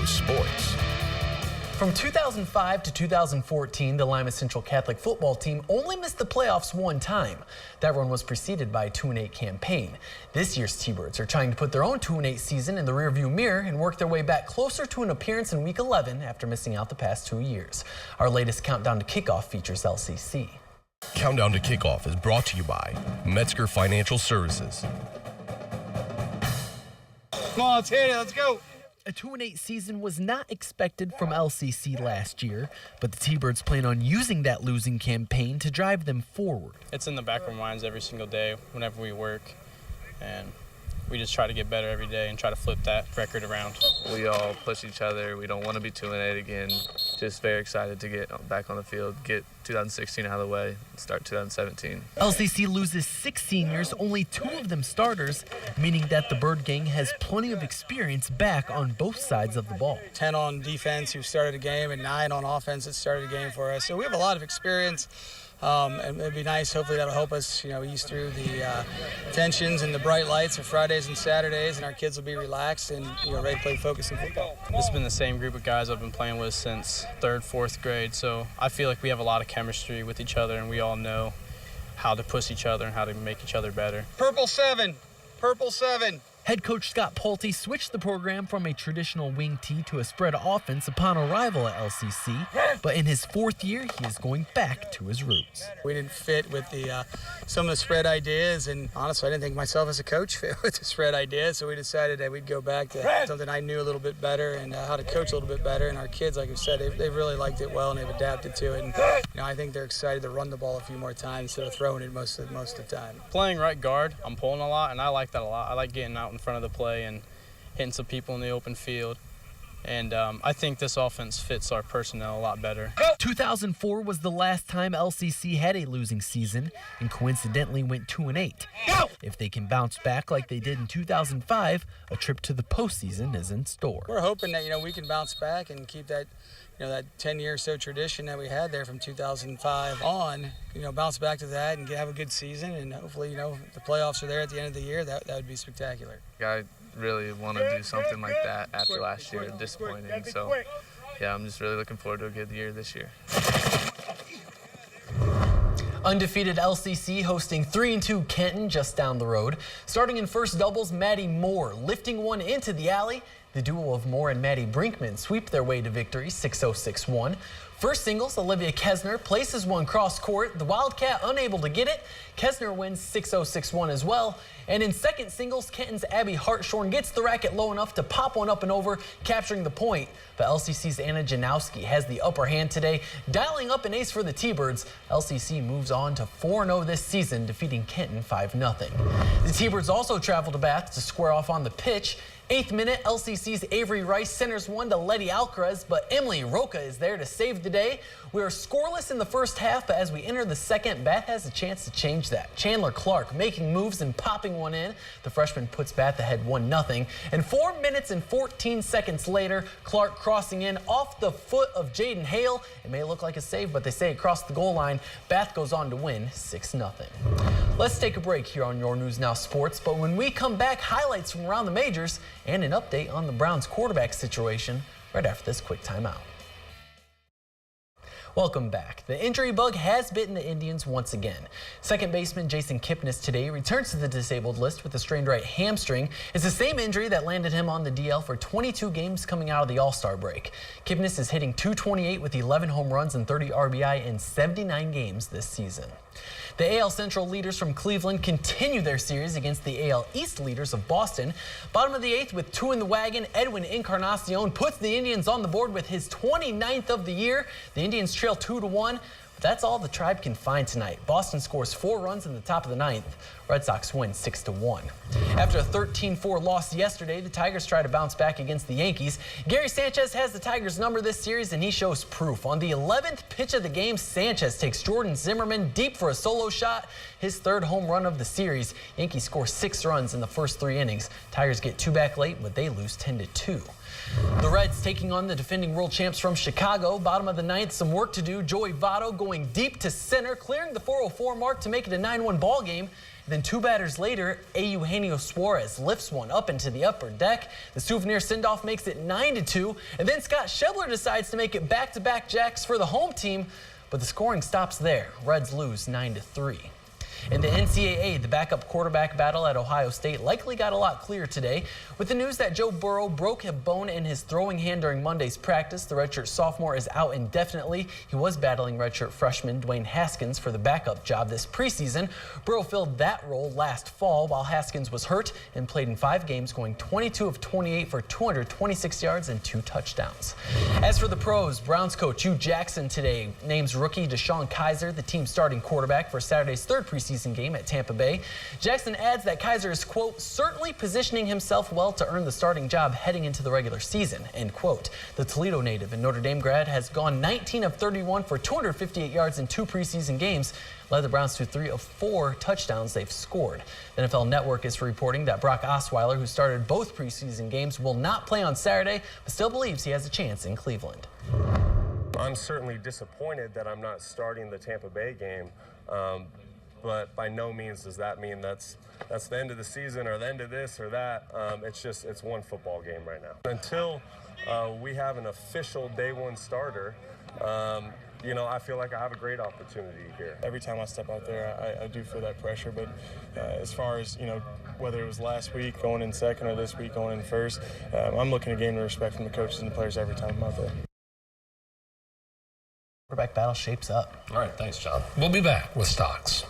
knows sports. From 2005 to 2014, the Lima Central Catholic football team only missed the playoffs one time. That run was preceded by a 2-8 campaign. This year's T-Birds are trying to put their own 2-8 season in the rearview mirror and work their way back closer to an appearance in Week 11 after missing out the past 2 years. Our latest countdown to kickoff features LCC. Countdown to Kickoff is brought to you by Metzger Financial Services. Come on, let's hit it. Let's go. A 2-8 season was not expected from LCC last year, but the T-Birds plan on using that losing campaign to drive them forward. It's in the back of our minds every single day whenever we work, and we just try to get better every day and try to flip that record around. We all push each other. We don't want to be 2-8 again. Just very excited to get back on the field, get 2016 out of the way, and start 2017. LCC loses 6 seniors, only 2 of them starters, meaning that the Bird Gang has plenty of experience back on both sides of the ball. 10 on defense who started a game and 9 on offense that started a game for us. So we have a lot of experience. And it'd be nice, hopefully that'll help us, ease through the tensions and the bright lights of Fridays and Saturdays, and our kids will be relaxed and, ready to play focus in football. This has been the same group of guys I've been playing with since 3rd, 4th grade, so I feel like we have a lot of chemistry with each other, and we all know how to push each other and how to make each other better. Purple 7, purple 7. Head coach Scott Pulte switched the program from a traditional wing tee to a spread offense upon arrival at LCC, but in his 4th year, he is going back to his roots. We didn't fit with some of the spread ideas, and honestly, I didn't think myself as a coach fit with the spread ideas, so we decided that we'd go back to something I knew a little bit better and how to coach a little bit better, and our kids, like I said, they've really liked it well, and they've adapted to it, and I think they're excited to run the ball a few more times instead of throwing it most of the time. Playing right guard, I'm pulling a lot, and I like that a lot. I like getting out in front of the play and hitting some people in the open field. And I think this offense fits our personnel a lot better. 2004 was the last time LCC had a losing season and coincidentally went 2-8. If they can bounce back like they did in 2005, a trip to the postseason is in store. We're hoping that, we can bounce back and keep that, that 10-year or so tradition that we had there from 2005 on, bounce back to that and have a good season. And hopefully, if the playoffs are there at the end of the year, that would be spectacular. I really want to do something like that after last year. Disappointing. So, yeah, I'm just really looking forward to a good year this year. Undefeated LCC hosting 3-2 Kenton just down the road. Starting in first doubles, Maddie Moore lifting one into the alley. The duo of Moore and Maddie Brinkman sweep their way to victory 6-0-6-1. First singles, Olivia Kesner places one cross court. The Wildcat unable to get it. Kesner wins 6-0-6-1 as well. And in second singles, Kenton's Abby Hartshorn gets the racket low enough to pop one up and over, capturing the point. But LCC's Anna Janowski has the upper hand today, dialing up an ace for the T-Birds. LCC moves on to 4-0 this season, defeating Kenton 5-0. The T-Birds also travel to Bath to square off on the pitch. 8th minute, LCC's Avery Rice centers one to Letty Alcaraz, but Emily Roca is there to save the day. We are scoreless in the first half, but as we enter the second, Bath has a chance to change that. Chandler Clark making moves and popping one in. The freshman puts Bath ahead 1-0. And 4 minutes and 14 seconds later, Clark crossing in off the foot of Jaden Hale. It may look like a save, but they say it crossed the goal line. Bath goes on to win 6-0. Let's take a break here on Your News Now Sports, but when we come back, highlights from around the majors and an update on the Browns quarterback situation right after this quick timeout. Welcome back. The injury bug has bitten the Indians once again. Second baseman Jason Kipnis today returns to the disabled list with a strained right hamstring. It's the same injury that landed him on the DL for 22 games coming out of the All-Star break. Kipnis is hitting .228 with 11 home runs and 30 RBI in 79 games this season. The AL Central leaders from Cleveland continue their series against the AL East leaders of Boston. Bottom of the 8th with 2 in the wagon, Edwin Encarnacion puts the Indians on the board with his 29th of the year. The Indians trail 2-1. But that's all the Tribe can find tonight. Boston scores 4 runs in the top of the 9th. Red Sox win 6-1. After a 13-4 loss yesterday, the Tigers try to bounce back against the Yankees. Gary Sanchez has the Tigers' number this series, and he shows proof. On the 11th pitch of the game, Sanchez takes Jordan Zimmerman deep for a solo shot, his 3rd home run of the series. Yankees score 6 runs in the first 3 innings. Tigers get 2 back late, but they lose 10-2. The Reds taking on the defending world champs from Chicago. Bottom of the 9th, some work to do. Joey Votto going deep to center, clearing the 404 mark to make it a 9-1 ball game. Then 2 batters later, Eugenio Suarez lifts one up into the upper deck. The Souvenir send-off makes it 9-2, and then Scott Schebler decides to make it back-to-back jacks for the home team, but the scoring stops there. Reds lose 9-3. In the NCAA, the backup quarterback battle at Ohio State likely got a lot clearer today with the news that Joe Burrow broke a bone in his throwing hand during Monday's practice. The redshirt sophomore is out indefinitely. He was battling redshirt freshman Dwayne Haskins for the backup job this preseason. Burrow filled that role last fall while Haskins was hurt and played in 5 games, going 22 of 28 for 226 yards and 2 touchdowns. As for the pros, Browns coach Hugh Jackson today names rookie Deshaun Kaiser the team's starting quarterback for Saturday's 3rd preseason game at Tampa Bay. Jackson adds that Kaiser is, quote, certainly positioning himself well to earn the starting job heading into the regular season, end quote. The Toledo native and Notre Dame grad has gone 19 of 31 for 258 yards in 2 preseason games, led the Browns to 3 of 4 touchdowns they've scored. The NFL Network is reporting that Brock Osweiler, who started both preseason games, will not play on Saturday, but still believes he has a chance in Cleveland. I'm certainly disappointed that I'm not starting the Tampa Bay game. But by no means does that mean that's the end of the season or the end of this or that. It's one football game right now. Until we have an official day 1 starter, I feel like I have a great opportunity here. Every time I step out there, I do feel that pressure. But as far as, whether it was last week going in second or this week going in first, I'm looking to gain the respect from the coaches and the players every time I'm out there. Quarterback battle shapes up. All right, thanks, John. We'll be back with stocks.